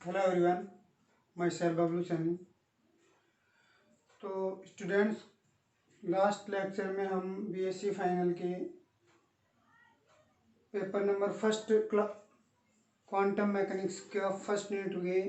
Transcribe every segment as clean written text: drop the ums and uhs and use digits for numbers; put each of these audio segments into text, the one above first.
Hello everyone, my self Bablu Saini. तो students, last lecture में हम बीएससी फाइनल के paper number first quantum mechanics का फर्स्ट यूनिट के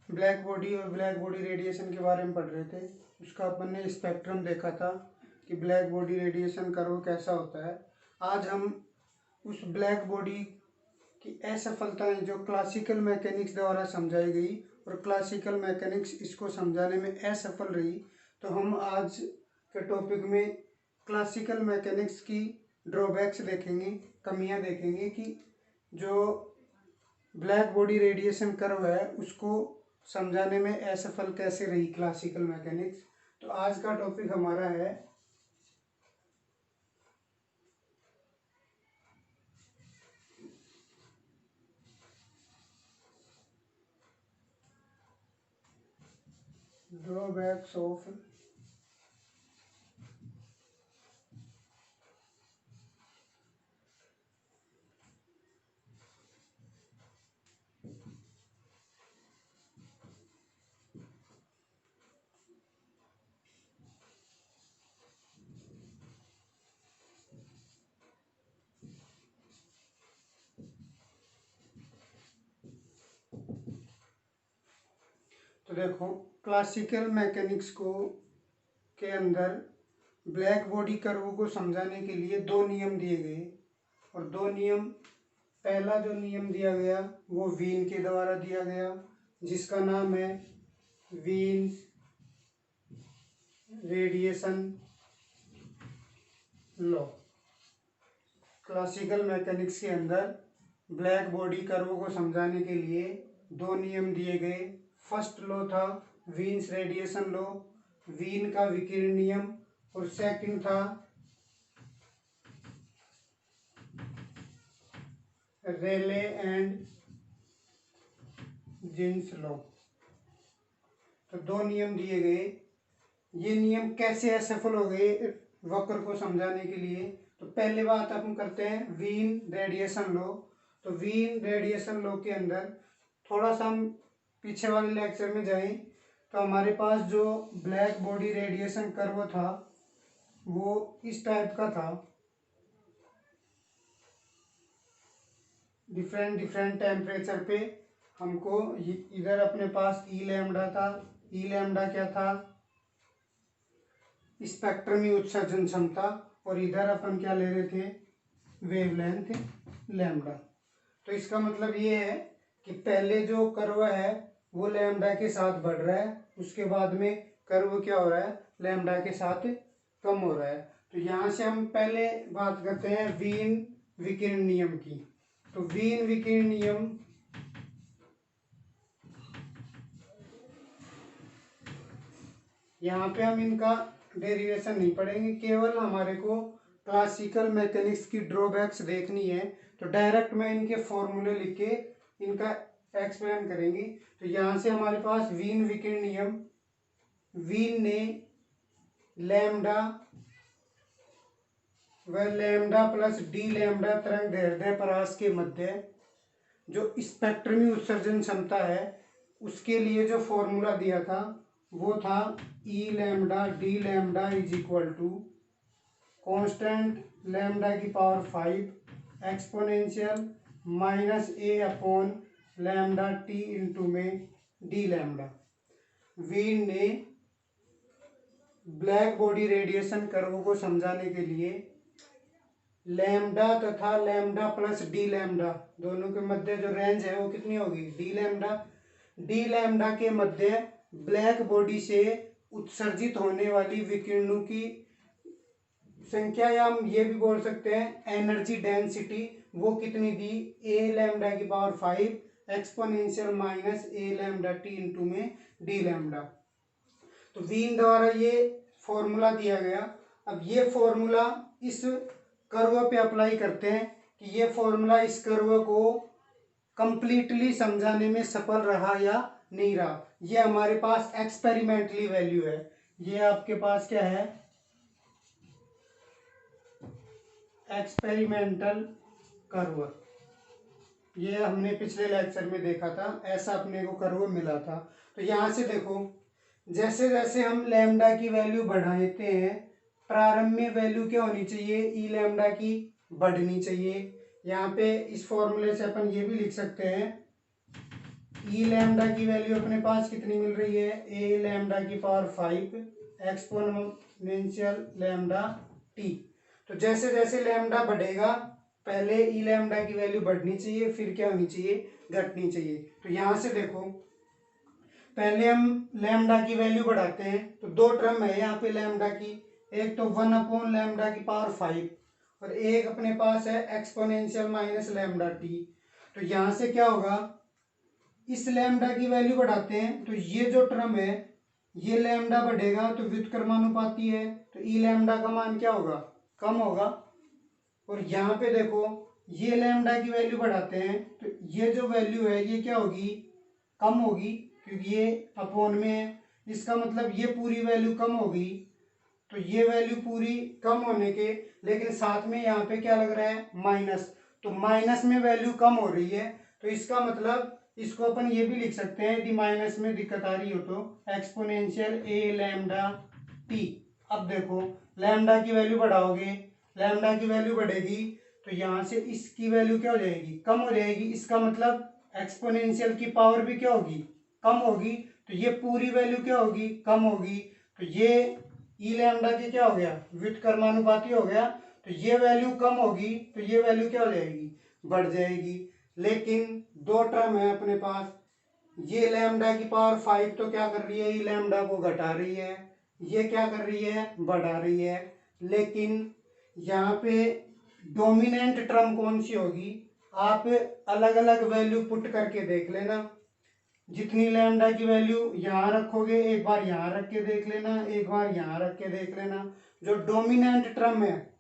ब्लैक बॉडी और ब्लैक बॉडी रेडिएशन के बारे में पढ़ रहे थे। उसका अपन ने स्पेक्ट्रम देखा था कि ब्लैक बॉडी रेडिएशन कर्व कैसा होता है। आज हम उस ब्लैक बॉडी की असफलताएं जो क्लासिकल मैकेनिक्स द्वारा समझाई गई और क्लासिकल मैकेनिक्स इसको समझाने में असफल रही, तो हम आज के टॉपिक में क्लासिकल मैकेनिक्स की ड्रॉबैक्स देखेंगे, कमियां देखेंगे कि जो ब्लैक बॉडी रेडिएशन कर्व है उसको समझाने में असफल कैसे रही क्लासिकल मैकेनिक्स। तो आज का टॉपिक हमारा है ड्रॉबैक्स ऑफ तो देखो, क्लासिकल मैकेनिक्स को के अंदर ब्लैक बॉडी कर्व को समझाने के लिए दो नियम दिए गए और दो नियम, पहला जो नियम दिया गया वो वीन के द्वारा दिया गया जिसका नाम है Wien radiation law. Classical mechanics के अंदर ब्लैक बॉडी कर्व को समझाने के लिए दो नियम दिए गए। फर्स्ट लॉ था वीन्स रेडिएशन लॉ, वीन का विकिरण नियम, और सेकंड था रेले एंड जीन्स लॉ। तो दो नियम दिए गए। ये नियम कैसे असफल हो गए वक्र को समझाने के लिए, तो पहले बात अपन करते हैं वीन रेडिएशन लॉ। तो वीन रेडिएशन लॉ के अंदर थोड़ा सा हम पीछे वाले लेक्चर में जाएं तो हमारे पास जो ब्लैक बॉडी रेडिएशन कर्व था वो इस टाइप का था। डिफरेंट डिफरेंट टेम्परेचर पे हमको इधर अपने पास ई लैम्डा था। ई लैम्डा क्या था? स्पेक्ट्रमी उत्सर्जन क्षमता। और इधर अपन क्या ले रहे थे? Wavelength lambda. तो इसका मतलब ये है कि पहले जो कर्व है वो लैम्डा के साथ बढ़ रहा है, उसके बाद में कर्व क्या हो रहा है? लैम्डा के साथ कम हो रहा है। तो यहाँ से हम पहले बात करते हैं वीन विकिरण नियम की। तो वीन विकिरण नियम यहाँ पे हम इनका डेरिवेशन नहीं पढ़ेंगे, केवल हमारे को क्लासिकल मैकेनिक्स की ड्रॉबैक्स देखनी है। तो डायरेक्ट मैं इनके फॉर्मूले लिख के इनका एक्सप्लेन करेंगे। तो यहाँ से हमारे पास वीन विकिरण नियम, वीन ने लैम्डा व लैम्डा प्लस डी लैम्डा तरंग दैर्ध्य परास के मध्य जो स्पेक्ट्रमी उत्सर्जन क्षमता है उसके लिए जो फॉर्मूला दिया था वो था E lambda D lambda is equal to constant lambda की power 5 exponential minus A upon lambda T into में डी लैम्डा। वीन ने ब्लैक बॉडी रेडिएशन कर्व को समझाने के लिए लैम्डा तथा लैम्डा प्लस डी लैम्डा दोनों के मध्य जो रेंज है वो कितनी होगी? D lambda. डी लैम्डा के मध्य ब्लैक बॉडी से उत्सर्जित होने वाली विकिरणों की संख्या, या हम ये भी बोल सकते हैं एनर्जी डेंसिटी, वो कितनी दी? ए लैम्डा की पावर 5 एक्सपोनेंशियल माइनस ए लैम्डा टी इंटू में डी लैम्डा। तो वीन द्वारा ये फॉर्मूला दिया गया। अब ये फॉर्मूला इस कर्व पे अप्लाई करते हैं कि ये फॉर्मूला इस कर्व को कंप्लीटली समझाने में सफल रहा या नहीं रहा। ये हमारे पास एक्सपेरिमेंटली वैल्यू है। ये आपके पास क्या है? Experimental curve. ये हमने पिछले लेक्चर में देखा था, ऐसा अपने को कर्व मिला था। तो यहाँ से देखो, जैसे जैसे हम लैम्डा की वैल्यू बढ़ाते हैं, प्रारंभ में वैल्यू क्या होनी चाहिए, ई लैम्डा की बढ़नी चाहिए। यहाँ पे इस फॉर्मूले से अपन ये भी लिख सकते हैं, ई लैम्डा की वैल्यू अपने पास कितनी मिल रही है, ए लैम्डा की पावर 5 एक्सपोनेंशियल लैम्डा टी। तो जैसे जैसे लैम्डा बढ़ेगा, पहले ई लैम्डा की वैल्यू बढ़नी चाहिए, फिर क्या होनी चाहिए, घटनी चाहिए। तो यहाँ से देखो, पहले हम लैम्डा की वैल्यू बढ़ाते हैं, तो दो टर्म है यहाँ पे लैम्डा की, एक तो 1/लैम्डा की पावर 5 और एक अपने पास है एक्सपोनेंशियल माइनस लैम्डा टी। तो यहाँ से क्या होगा, इस लैम्डा की वैल्यू बढ़ाते हैं, तो ये जो टर्म है, ये लैम्डा बढ़ेगा तो व्युत्क्रमानुपाती है, तो ई लैम्डा का मान क्या होगा, कम होगा। और यहाँ पे देखो, ये लैम्डा की वैल्यू बढ़ाते हैं, तो ये जो वैल्यू है ये क्या होगी, कम होगी, क्योंकि ये अपॉन में है, इसका मतलब ये पूरी वैल्यू कम होगी। तो ये वैल्यू पूरी कम होने के, लेकिन साथ में यहाँ पे क्या लग रहा है, माइनस, तो माइनस में वैल्यू कम हो रही है, तो इसका मतलब इसको अपन ये भी लिख सकते हैं, यदि माइनस में दिक्कत आ रही हो तो एक्सपोनेंशियल ए लैम्डा टी। अब देखो, लैम्डा की वैल्यू बढ़ाओगे, लैम्डा की वैल्यू बढ़ेगी, तो यहाँ से इसकी वैल्यू क्या हो जाएगी, कम हो जाएगी, इसका मतलब एक्सपोनेंशियल की पावर भी क्या होगी, कम होगी, तो ये पूरी वैल्यू क्या होगी, कम होगी। तो ये ई लैम्डा की क्या हो गया, व्युत्क्रमानुपाती हो गया, तो ये वैल्यू कम होगी, तो ये वैल्यू क्या हो जाएगी, बढ़ जाएगी। लेकिन दो टर्म है अपने पास, ये लैम्डा की पावर 5 तो क्या कर रही है, ई लैम्डा को घटा रही है, ये क्या कर रही है, बढ़ा रही है। लेकिन यहाँ पे डोमिनेंट टर्म कौन सी होगी, आप अलग अलग वैल्यू पुट करके देख लेना, जितनी लैम्डा की वैल्यू यहाँ रखोगे, एक बार यहाँ रख के देख लेना, एक बार यहाँ रख के देख लेना, जो डोमिनेंट टर्म है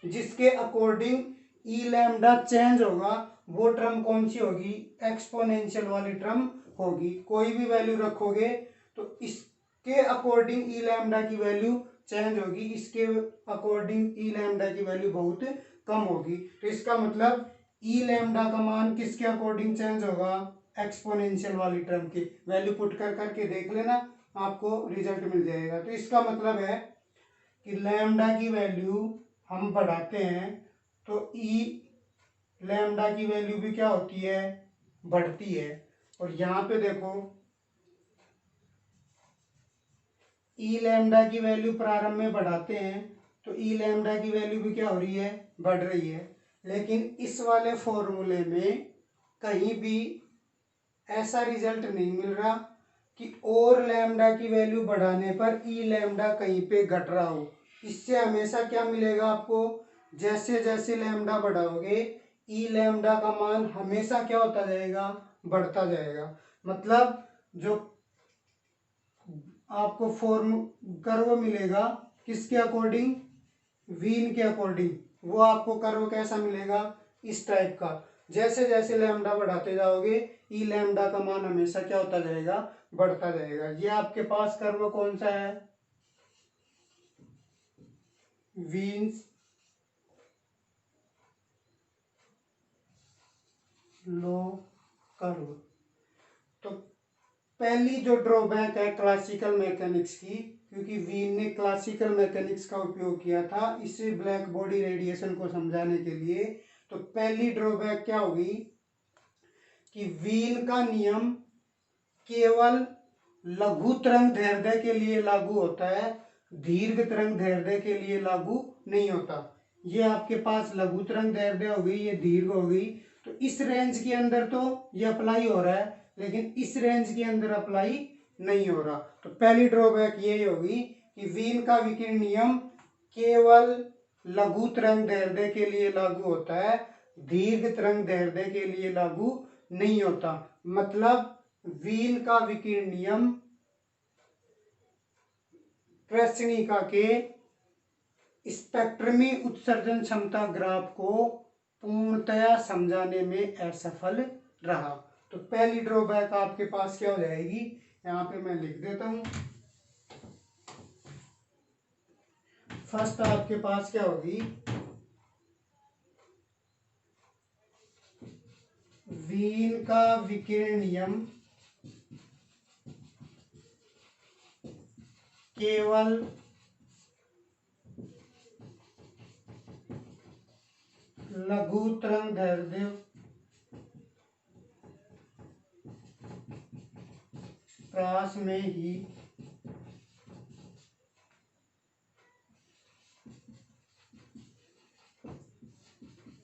जिसके अकॉर्डिंग ई लैम्डा चेंज होगा, वो टर्म कौन सी होगी, एक्सपोनेंशियल वाली टर्म होगी। कोई भी वैल्यू रखोगे तो इसके अकॉर्डिंग ई लैम्डा की वैल्यू चेंज होगी, इसके अकॉर्डिंग ई लैम्डा की वैल्यू बहुत कम होगी। तो इसका मतलब ई लैम्डा का मान किसके अकॉर्डिंग चेंज होगा, एक्सपोनेंशियल वाली टर्म की वैल्यू पुट कर करके देख लेना, आपको रिजल्ट मिल जाएगा। तो इसका मतलब है कि लैम्डा की वैल्यू हम बढ़ाते हैं तो ई लैम्डा की वैल्यू भी क्या होती है, बढ़ती है। और यहाँ पे देखो, ई लैम्डा की वैल्यू प्रारंभ में बढ़ाते हैं तो ई लैम्डा की वैल्यू भी क्या हो रही है, बढ़ रही है। लेकिन इस वाले फॉर्मूले में कहीं भी ऐसा रिजल्ट नहीं मिल रहा कि और लैम्डा की वैल्यू बढ़ाने पर ई लैम्डा कहीं पे घट रहा हो। इससे हमेशा क्या मिलेगा आपको, जैसे जैसे लैम्डा बढ़ाओगे ई लैम्डा का मान हमेशा क्या होता जाएगा, बढ़ता जाएगा। मतलब जो आपको फॉर्म कर्व मिलेगा किसके अकॉर्डिंग, वीन के अकॉर्डिंग, वो आपको कर्व कैसा मिलेगा, इस टाइप का। जैसे जैसे लैम्डा बढ़ाते जाओगे ई लैम्डा का मान हमेशा क्या होता जाएगा, बढ़ता जाएगा। ये आपके पास कर्व कौन सा है, वीन्स लो कर्व। तो पहली जो ड्रॉबैक है क्लासिकल मैकेनिक्स की, क्योंकि वीन ने क्लासिकल मैकेनिक्स का उपयोग किया था इसे ब्लैक बॉडी रेडिएशन को समझाने के लिए, तो पहली ड्रॉबैक क्या होगी कि वीन का नियम केवल लघु तरंग दैर्ध्य के लिए लागू होता है, दीर्घ तरंग दैर्ध्य के लिए लागू नहीं होता। ये आपके पास लघु तरंग दैर्ध्य हो गई, ये दीर्घ हो गई, तो इस रेंज के अंदर तो ये अप्लाई हो रहा है, लेकिन इस रेंज के अंदर अप्लाई नहीं हो रहा। तो पहली ड्रॉबैक ये होगी कि वीन का विकिरण नियम केवल लघु तरंग दैर्ध्य के लिए लागू होता है, दीर्घ तरंग दैर्ध्य के लिए लागू नहीं होता। मतलब वीन का विकिरण नियम कृष्णिका के स्पेक्ट्रमी उत्सर्जन क्षमता ग्राफ को पूर्णतया समझाने में असफल रहा। तो पहली ड्रॉबैक आपके पास क्या हो जाएगी, यहाँ पे मैं लिख देता हूं। फर्स्ट आपके पास क्या होगी, का विकिरण नियम केवल लघु तरंग दैर्ध्य प्रास में ही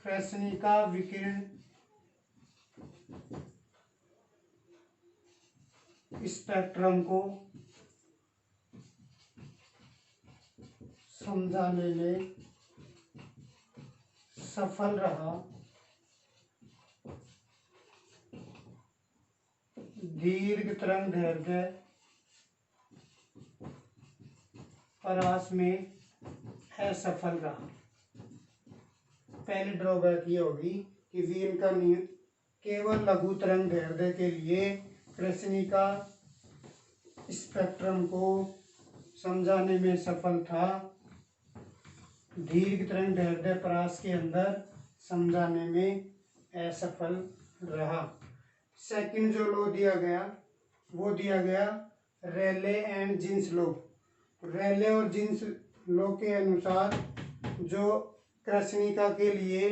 कृष्णिका विकिरण स्पेक्ट्रम को समझाने में सफल रहा। दीर्घ तरंग दैर्ध्य परास में असफल रहा। पहली ड्रॉबैक ये होगी कि वीन का नियम केवल लघु तरंग दैर्ध्य के लिए कृष्णिका स्पेक्ट्रम को समझाने में सफल था, दीर्घ तरंग दैर्ध्य परास के अंदर समझाने में असफल रहा। सेकंड जो लॉ दिया गया वो दिया गया रेले एंड जीन्स लॉ। रेले और जीन्स लॉ के अनुसार जो कृष्णिका के लिए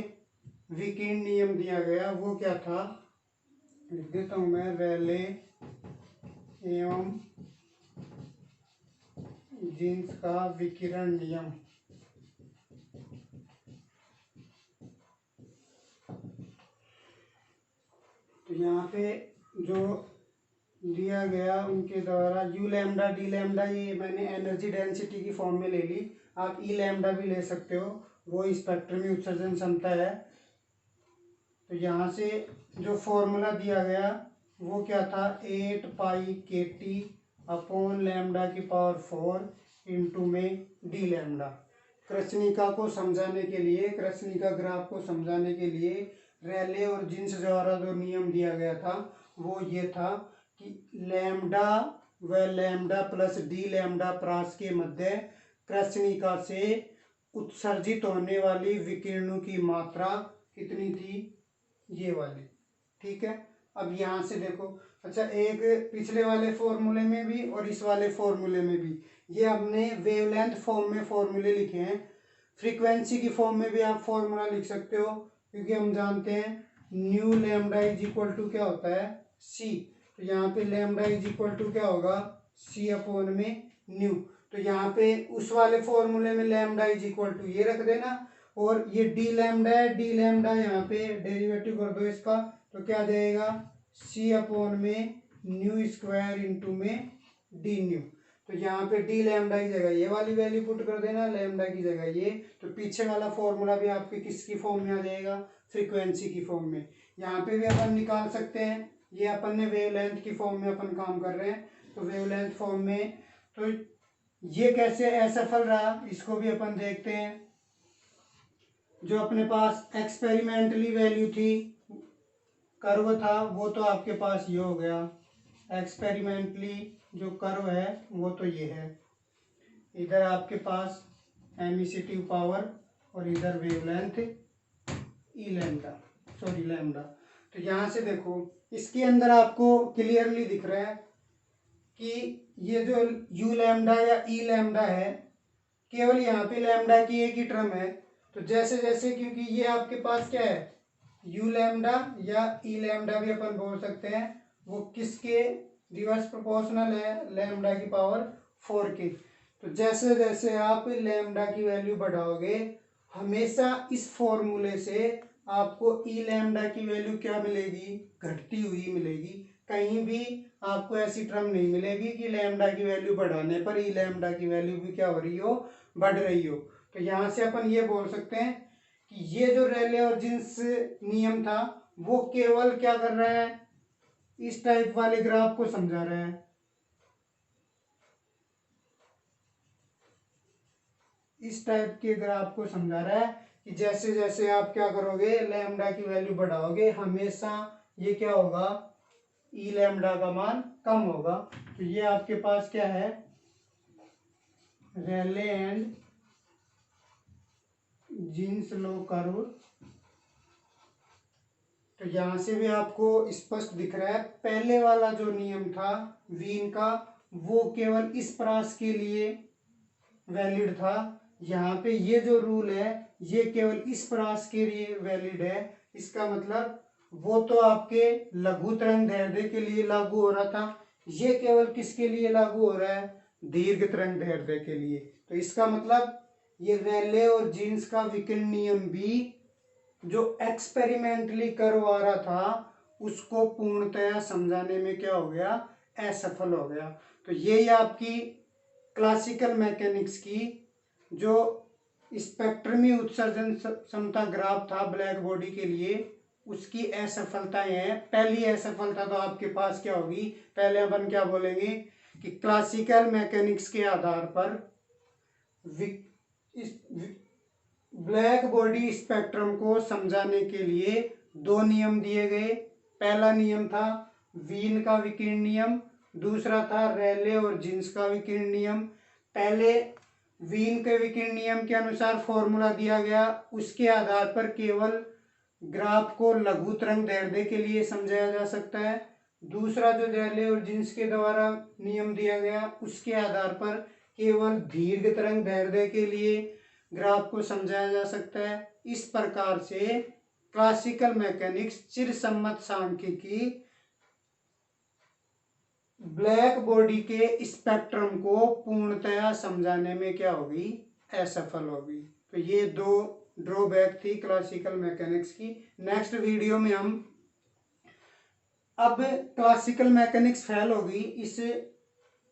विकिरण नियम दिया गया वो क्या था, लिख देता हूं मैं, रेले एवं जीन्स का विकिरण नियम। तो यहाँ पे जो दिया गया उनके द्वारा यू लैम्डा डी लैम्डा, ये मैंने एनर्जी डेंसिटी की फॉर्म में ले ली, आप ई लैम्डा भी ले सकते हो, वो स्पेक्ट्रम में उत्सर्जन क्षमता है। तो यहाँ से जो फॉर्मूला दिया गया वो क्या था, 8 पाई के टी अपॉन लैम्डा की पावर 4 इंटू में डी लैम्डा। कृष्णिका को समझाने के लिए, कृष्णिका ग्राफ को समझाने के लिए रेले और जीन्स द्वारा जो नियम दिया गया था वो ये था कि लैम्डा व लैम्डा प्लस डी लैम्डा परास के मध्य कृष्णिका से उत्सर्जित होने वाली विकिरणों की मात्रा कितनी थी, ये वाली। ठीक है, अब यहाँ से देखो, अच्छा एक पिछले वाले फॉर्मूले में भी और इस वाले फॉर्मूले में भी ये हमने वेवलेंथ फॉर्म में फॉर्मूले लिखे हैं। फ्रीक्वेंसी की फॉर्म में भी आप फॉर्मूला लिख सकते हो, क्योंकि हम जानते हैं nu lambda is equal to क्या होता है, सी। तो यहाँ पे लैम्डा इज इक्वल टू क्या होगा, सी अपॉन में न्यू। तो यहाँ पे उस वाले फॉर्मूले में लैम्डा इज इक्वल टू ये रख देना, और ये डी लैम्डा है, डी लैम्डा यहाँ पे डेरिवेटिव कर दो इसका, तो क्या जाएगा, सी अपॉन में न्यू स्क्वायर इंटू में डी न्यू। तो यहाँ पे डी लैम्डा की जगह ये वाली वैल्यू पुट कर देना, लैम्डा की जगह ये। तो पीछे वाला फॉर्मूला भी आपके किसकी फॉर्म में आ जाएगा, फ्रीक्वेंसी की फॉर्म में। यहाँ पे भी अपन निकाल सकते हैं, ये अपन ने वेवलेंथ की फॉर्म में अपन काम कर रहे हैं, तो वेवलेंथ फॉर्म में। तो ये कैसे असफल रहा इसको भी अपन देखते हैं। जो अपने पास एक्सपेरिमेंटली वैल्यू थी, कर्व था, वो तो आपके पास ये हो गया। एक्सपेरिमेंटली जो कर्व है वो तो ये है, इधर आपके पास एमिसिटिव पावर और इधर वेवलेंथ ई लैम्डा, सॉरी लैम्डा। तो यहाँ से देखो इसके अंदर आपको क्लियरली दिख रहा है कि ये जो यू लैम्डा या ई लैम्डा है, केवल यहाँ पे लैम्डा की एक ही टर्म है। तो जैसे जैसे, क्योंकि ये आपके पास क्या है, यू लैम्डा या ई लैम्डा भी अपन बोल सकते हैं, वो किसके रिवर्स प्रोपोर्शनल है, लैम्डा की पावर 4 के। तो जैसे जैसे आप लैम्डा की वैल्यू बढ़ाओगे, हमेशा इस फॉर्मूले से आपको ई लैम्डा की वैल्यू क्या मिलेगी, घटती हुई मिलेगी। कहीं भी आपको ऐसी टर्म नहीं मिलेगी कि लैम्डा की वैल्यू बढ़ाने पर ई लैम्डा की वैल्यू भी क्या हो रही हो, बढ़ रही हो। तो यहाँ से अपन ये बोल सकते हैं कि ये जो रेले और जीन्स नियम था वो केवल क्या कर रहा है, इस टाइप वाले ग्राफ को समझा रहा है। इस टाइप के ग्राफ को समझा रहा है कि जैसे जैसे आप क्या करोगे, लैम्डा की वैल्यू बढ़ाओगे, हमेशा ये क्या होगा, ई लैम्डा का मान कम होगा। तो ये आपके पास क्या है, रेले एंड जीन्स लॉ कर्व। तो तो यहाँ से भी आपको स्पष्ट दिख रहा है, पहले वाला जो नियम था वीन का वो केवल इस परास के लिए वैलिड था। यहाँ पे ये जो रूल है ये केवल इस परास के लिए वैलिड है। इसका मतलब वो तो आपके लघु तरंग दैर्ध्य के लिए लागू हो रहा था, ये केवल किसके लिए लागू हो रहा है, दीर्घ तरंग दैर्ध्य के लिए। तो इसका मतलब ये रेले और जीन्स का विकिरण नियम भी जो एक्सपेरिमेंटली करवा रहा था उसको पूर्णतया समझाने में क्या हो गया, असफल हो गया। तो यही आपकी क्लासिकल मैकेनिक्स की जो स्पेक्ट्रमी उत्सर्जन क्षमता ग्राफ था ब्लैक बॉडी के लिए उसकी असफलताएं हैं। पहली असफलता तो आपके पास क्या होगी, पहले अपन क्या बोलेंगे कि क्लासिकल मैकेनिक्स के आधार पर ब्लैक बॉडी स्पेक्ट्रम को समझाने के लिए दो नियम दिए गए। पहला नियम था वीन का विकिरण नियम, दूसरा था रेले और जीन्स का विकिरण नियम। पहले वीन के विकिरण नियम के अनुसार फॉर्मूला दिया गया, उसके आधार पर केवल ग्राफ को लघु तरंग दैर्ध्य के लिए समझाया जा सकता है। दूसरा जो रेले और जीन्स के द्वारा नियम दिया गया उसके आधार पर केवल दीर्घ तरंग दैर्ध्य के लिए ग्राफ को समझाया जा सकता है। इस प्रकार से क्लासिकल मैकेनिक्स चिरसम्मत सांख्यिकी ब्लैक बॉडी के स्पेक्ट्रम को पूर्णतया समझाने में क्या होगी, असफल होगी। तो ये दो ड्रॉबैक थी क्लासिकल मैकेनिक्स की। नेक्स्ट वीडियो में हम अब क्लासिकल मैकेनिक्स फेल होगी इस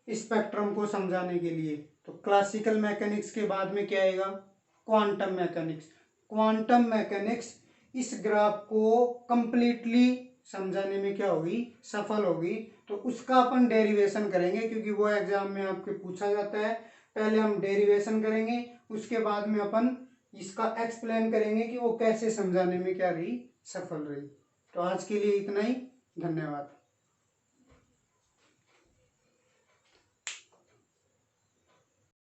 स्पेक्ट्रम को समझाने के लिए, तो क्लासिकल मैकेनिक्स के बाद में क्या आएगा, क्वांटम मैकेनिक्स। क्वांटम मैकेनिक्स इस ग्राफ को कंप्लीटली समझाने में क्या होगी, सफल होगी। तो उसका अपन डेरिवेशन करेंगे क्योंकि वो एग्जाम में आपके पूछा जाता है। पहले हम डेरिवेशन करेंगे, उसके बाद में अपन इसका एक्सप्लेन करेंगे कि वो कैसे समझाने में क्या रही, सफल रही। तो आज के लिए इतना ही, धन्यवाद।